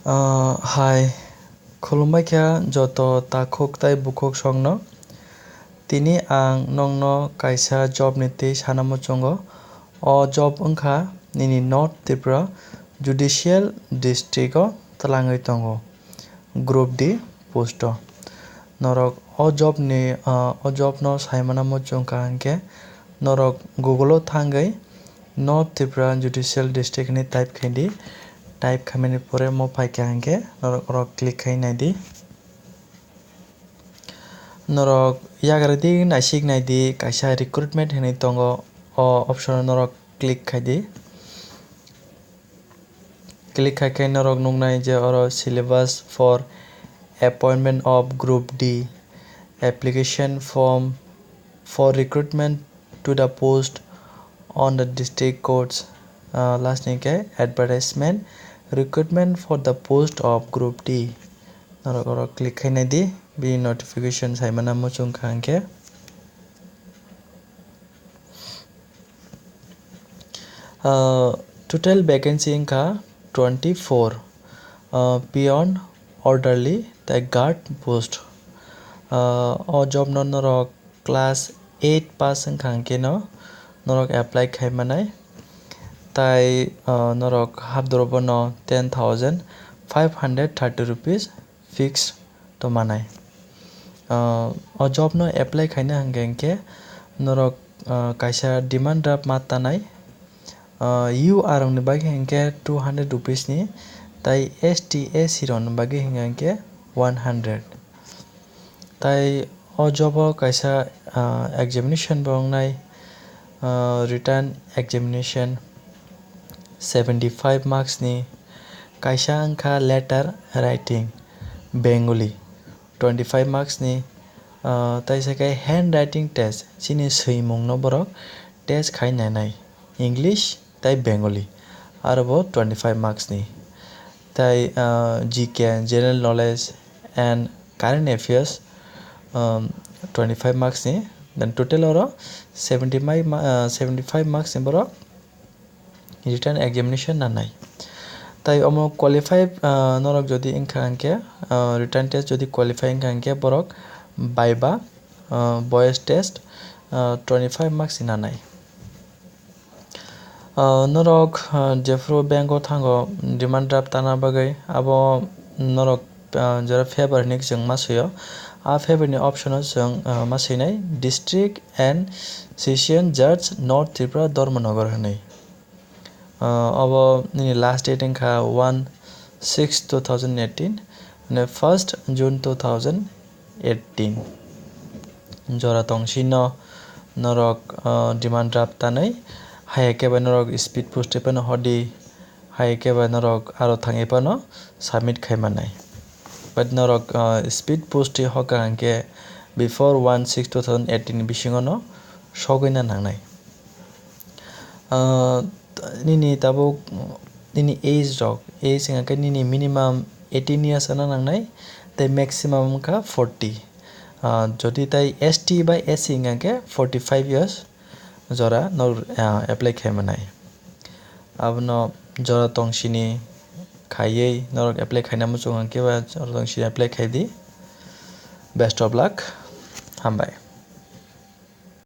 Hi, khulumbaikha joto takhok tai bukhok songno tini ang nongno kaisa job ni tei sanamo chongo. O job wngkha nini North Tripura Judicial District o twlangwi tongo Group D post o. Norok o job no saimanamo chongkha hingkhe norok Google o thangwi North Tripura Judicial District ni type khaidi. Type khaimani pore mo paikha hingkhe norok click khai naidi. Norok yagradi naisik naidi kaisa recruitment hinui tongo o option o norok click khaidi. Click khai norok nuknai je oro syllabus for appointment of Group D application form for recruitment to the post on the district courts. Last ni ke advertisement recruitment for the post of Group D. Norok click khai naidi bi notification saimana mo chungkha hingkhe total vacancy wngkha 24 peon orderly tei guard post. O job no norok class 8 pass wngkha hingkhe no norok apply khaimanai tai norok habdoro bono 10,530 rupees fixed tongmanai. O job no apply khaina hingkhe norok kaisa demand draft ma tanai UR rok ni bagui hingkhe 200 rupees ni tai ST SC rok ni bagui hingkhe 100. Tai o job o kaisa examination bo wngnai written examination 75 marks ni kaisa wngkha letter writing Bengali 25 marks ni tai sai handwriting test chini swymung no borok test khai nainai English tei Bengali aro bo 25 marks ni. Tai GK general knowledge and current affairs 25 marks ni then total oro 75 marks ni borok written examination nanai. Tai omo qualify norok jodi wngkha hingkhe written test jodi qualify wngkha hingkhe borok viva voice test 25 marks ni nanai. Norok jefru bank o thango demand draft tana bagui abo norok jora favor hinui chwng ma swi o favor ni option o chwng ma swinai district and session judge North Tripura Dharmanagar hinui. Abo nini last date wngkha 1/6/2018 1st June 2018. Jora tongsi no norok demand draft tanai hayake bai norok speed post pano hodi hayake bai norok aro thangui pano submit khaimanai. But norok speed post hoka hingkhe before 1/6/2018 ni bisingo no sogui na nangnai. Nini tabuk nini age rok age hingkhe nini minimum 18 years ono nangnai tei maximum wngkha 40. Jodi tai ST bai SC hingkhe 45 years jora apply khaimanai. Abono jora tongsini khaiui norok apply khainamo chong hingkhe jora tongsini apply khaidi. Best of luck. Hambai.